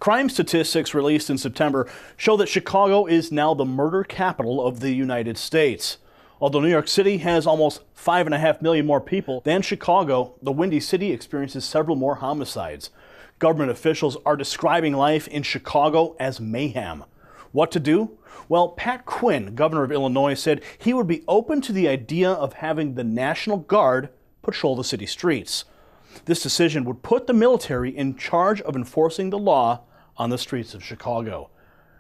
Crime statistics released in September show that Chicago is now the murder capital of the United States. Although New York City has almost 5.5 million more people than Chicago, the Windy City experiences several more homicides. Government officials are describing life in Chicago as mayhem. What to do? Well, Pat Quinn, governor of Illinois, said he would be open to the idea of having the National Guard patrol the city streets. This decision would put the military in charge of enforcing the law on the streets of Chicago.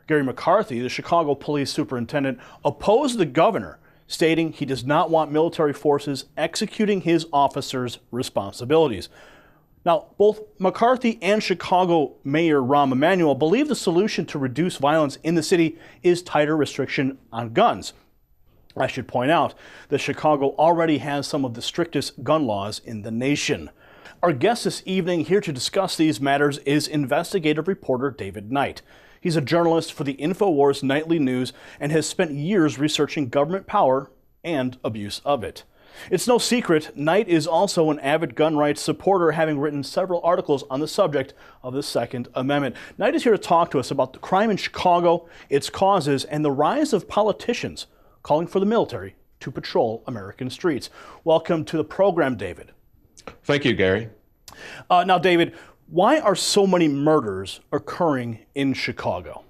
Gary McCarthy, the Chicago police superintendent, opposed the governor, stating he does not want military forces executing his officers' responsibilities. Now, both McCarthy and Chicago Mayor Rahm Emanuel believe the solution to reduce violence in the city is tighter restriction on guns. I should point out that Chicago already has some of the strictest gun laws in the nation. Our guest this evening here to discuss these matters is investigative reporter David Knight. He's a journalist for the InfoWars Nightly News and has spent years researching government power and abuse of it. It's no secret, Knight is also an avid gun rights supporter, having written several articles on the subject of the Second Amendment. Knight is here to talk to us about the crime in Chicago, its causes, and the rise of politicians calling for the military to patrol American streets. Welcome to the program, David. Thank you, Gary. Now, David, why are so many murders occurring in Chicago?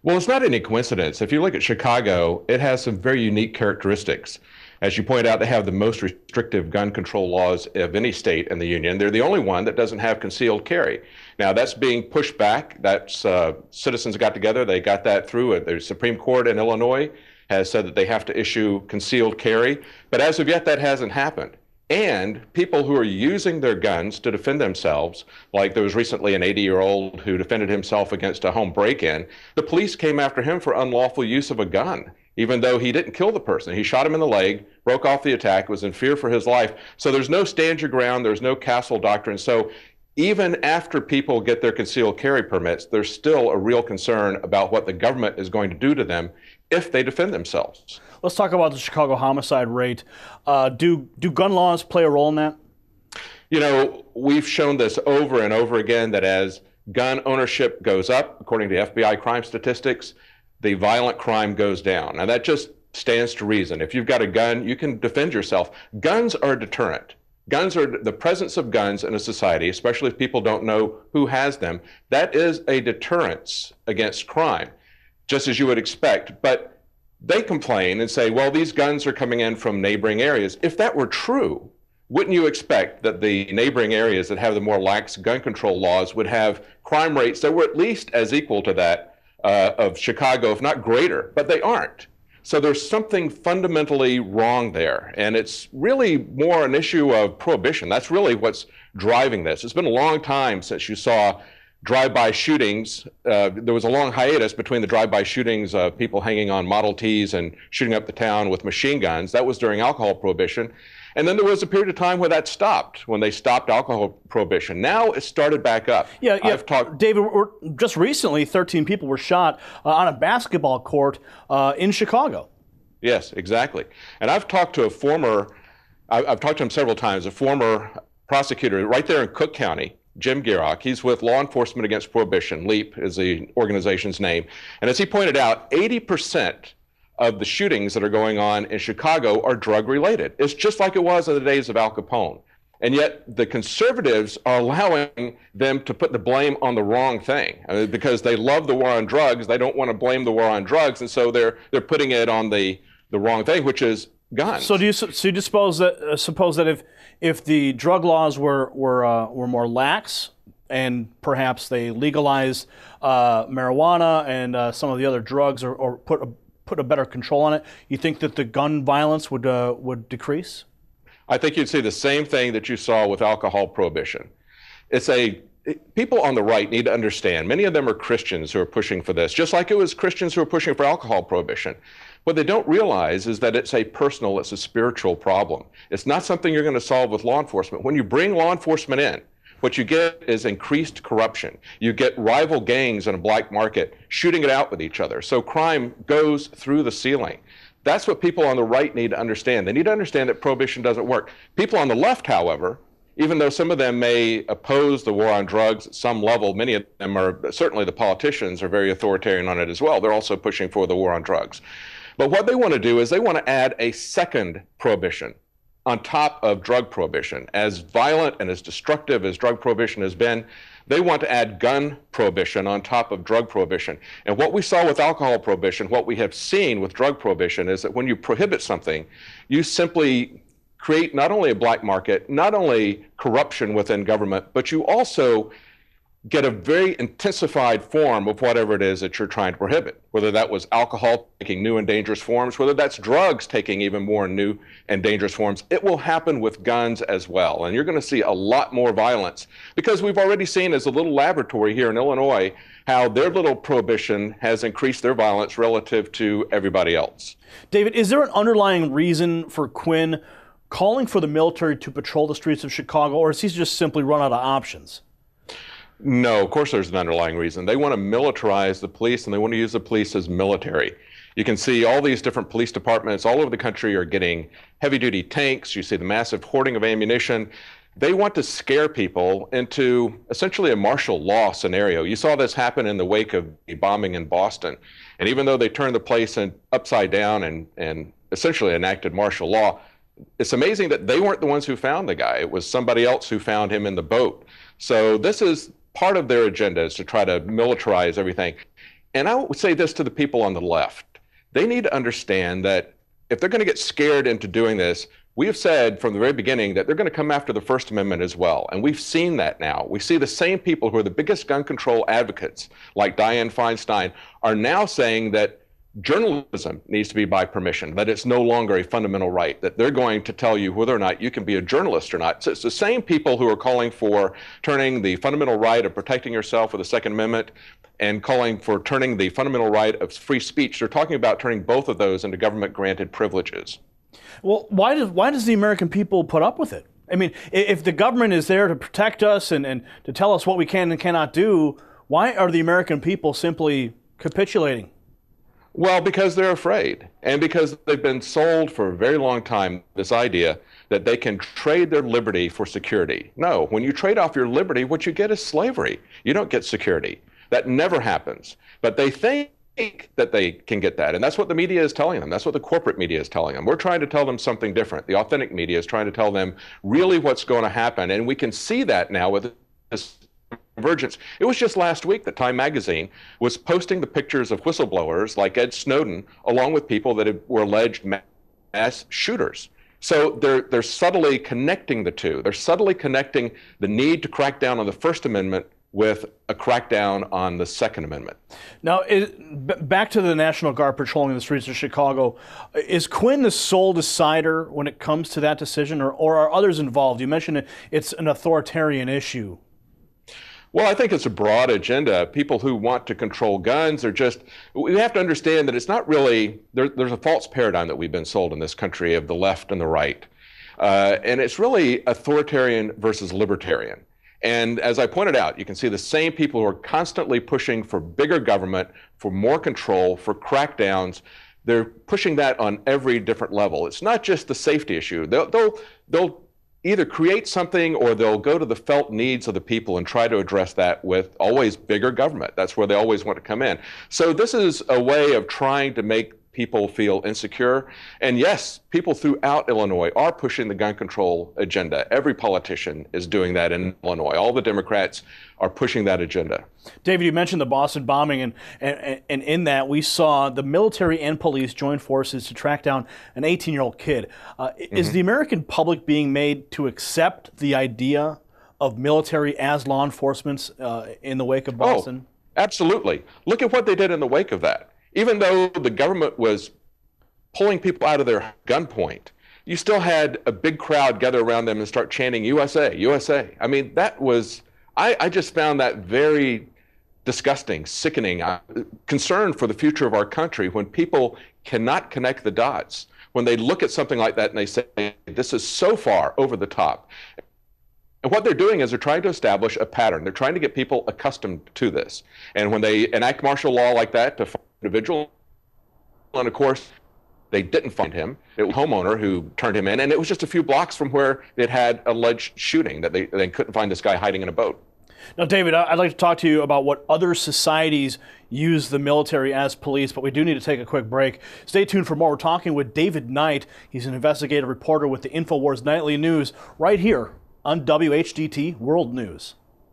Well, it's not any coincidence. If you look at Chicago, it has some very unique characteristics. As you point out, they have the most restrictive gun control laws of any state in the union. They're the only one that doesn't have concealed carry. Now, that's being pushed back. That's citizens got together. They got that through. The Supreme Court in Illinois has said that they have to issue concealed carry. But as of yet, that hasn't happened. And people who are using their guns to defend themselves, like there was recently an 80-year-old who defended himself against a home break-in, the police came after him for unlawful use of a gun, even though he didn't kill the person. He shot him in the leg, broke off the attack, was in fear for his life. So there's no stand your ground, there's no castle doctrine. So even after people get their concealed carry permits, there's still a real concern about what the government is going to do to them if they defend themselves. Let's talk about the Chicago homicide rate. Do gun laws play a role in that? You know, we've shown this over and over again that as gun ownership goes up, according to FBI crime statistics, the violent crime goes down. And that just stands to reason. If you've got a gun, you can defend yourself. Guns are a deterrent. Guns are the presence of guns in a society, especially if people don't know who has them. That is a deterrence against crime, just as you would expect. But they complain and say, well, these guns are coming in from neighboring areas. If that were true, wouldn't you expect that the neighboring areas that have the more lax gun control laws would have crime rates that were at least as equal to that of Chicago, if not greater? But they aren't. So there's something fundamentally wrong there. And it's really more an issue of prohibition. That's really what's driving this. It's been a long time since you saw drive-by shootings. There was a long hiatus between the drive-by shootings of people hanging on Model Ts and shooting up the town with machine guns. That was during alcohol prohibition. And then there was a period of time where that stopped, when they stopped alcohol prohibition. Now it started back up. Yeah. David, just recently, 13 people were shot on a basketball court in Chicago. Yes, exactly. And I've talked to I've talked to him several times, a former prosecutor right there in Cook County, Jim Gierach. He's with Law Enforcement Against Prohibition. LEAP is the organization's name. And as he pointed out, 80% of the shootings that are going on in Chicago are drug-related. It's just like it was in the days of Al Capone. And yet the conservatives are allowing them to put the blame on the wrong thing. I mean, because they love the war on drugs, they don't want to blame the war on drugs, and so they're putting it on the wrong thing, which is guns. So do you suppose that if the drug laws were more lax, and perhaps they legalized marijuana and some of the other drugs, or put a better control on it, you think that the gun violence would decrease? I think you'd see the same thing that you saw with alcohol prohibition. People on the right need to understand, many of them are Christians who are pushing for this, just like it was Christians who are pushing for alcohol prohibition. What they don't realize is that it's a spiritual problem. It's not something you're going to solve with law enforcement. When you bring law enforcement in, what you get is increased corruption. You get rival gangs in a black market shooting it out with each other. So crime goes through the ceiling. That's what people on the right need to understand. They need to understand that prohibition doesn't work. People on the left, however, even though some of them may oppose the war on drugs at some level, many of them are, certainly the politicians are very authoritarian on it as well. They're also pushing for the war on drugs. But what they want to do is they want to add a second prohibition on top of drug prohibition. As violent and as destructive as drug prohibition has been, they want to add gun prohibition on top of drug prohibition. And what we saw with alcohol prohibition, what we have seen with drug prohibition, is that when you prohibit something, you simply create not only a black market, not only corruption within government, but you also get a very intensified form of whatever it is that you're trying to prohibit, whether that was alcohol taking new and dangerous forms, whether that's drugs taking even more new and dangerous forms. It will happen with guns as well. And you're going to see a lot more violence, because we've already seen as a little laboratory here in Illinois how their little prohibition has increased their violence relative to everybody else. David, is there an underlying reason for Quinn calling for the military to patrol the streets of Chicago, or is he just simply run out of options? No, of course there's an underlying reason. They want to militarize the police, and they want to use the police as military. You can see all these different police departments all over the country are getting heavy-duty tanks. You see the massive hoarding of ammunition. They want to scare people into essentially a martial law scenario. You saw this happen in the wake of the bombing in Boston. And even though they turned the place upside down and essentially enacted martial law, it's amazing that they weren't the ones who found the guy. It was somebody else who found him in the boat. So this is part of their agenda, is to try to militarize everything. And I would say this to the people on the left. They need to understand that if they're going to get scared into doing this, we have said from the very beginning that they're going to come after the First Amendment as well. And we've seen that now. We see the same people who are the biggest gun control advocates, like Dianne Feinstein, are now saying that journalism needs to be by permission, that it's no longer a fundamental right, that they're going to tell you whether or not you can be a journalist or not. So it's the same people who are calling for turning the fundamental right of protecting yourself with the Second Amendment and calling for turning the fundamental right of free speech. They're talking about turning both of those into government-granted privileges. Well, why does the American people put up with it? I mean, if the government is there to protect us and to tell us what we can and cannot do, why are the American people simply capitulating? Well, because they're afraid, and because they've been sold for a very long time this idea that they can trade their liberty for security. No, when you trade off your liberty, what you get is slavery. You don't get security. That never happens. But they think that they can get that, and that's what the media is telling them. That's what the corporate media is telling them. We're trying to tell them something different. The authentic media is trying to tell them really what's going to happen, and we can see that now with this convergence. It was just last week that Time magazine was posting the pictures of whistleblowers like Ed Snowden, along with people that were alleged mass shooters. So they're subtly connecting the two. They're subtly connecting the need to crack down on the First Amendment with a crackdown on the Second Amendment. Now, back to the National Guard patrolling the streets of Chicago, is Quinn the sole decider when it comes to that decision, or are others involved? You mentioned it's an authoritarian issue. Well, I think it's a broad agenda. People who want to control guns are just, we have to understand that it's not really, there's a false paradigm that we've been sold in this country of the left and the right. And it's really authoritarian versus libertarian. And as I pointed out, you can see the same people who are constantly pushing for bigger government, for more control, for crackdowns. They're pushing that on every different level. It's not just the safety issue. They'll either create something, or they'll go to the felt needs of the people and try to address that with always bigger government. That's where they always want to come in. So this is a way of trying to make people feel insecure. And yes, people throughout Illinois are pushing the gun control agenda. Every politician is doing that in Illinois. All the Democrats are pushing that agenda. David, you mentioned the Boston bombing, and in that we saw the military and police join forces to track down an 18-year-old kid. Is the American public being made to accept the idea of military as law enforcement in the wake of Boston? Oh, absolutely. Look at what they did in the wake of that. Even though the government was pulling people out of their gunpoint, you still had a big crowd gather around them and start chanting USA, USA. I mean, that was, I just found that very disgusting, sickening, concern for the future of our country when people cannot connect the dots. When they look at something like that and they say, this is so far over the top. And what they're doing is they're trying to establish a pattern. They're trying to get people accustomed to this. And when they enact martial law like that to fight an individual, and of course, They didn't find him. It was a homeowner who turned him in, and it was just a few blocks from where it had alleged shooting that they couldn't find this guy hiding in a boat. Now, David, I'd like to talk to you about what other societies use the military as police, but we do need to take a quick break. Stay tuned for more. We're talking with David Knight. He's an investigative reporter with the InfoWars Nightly News right here on WHDT World News.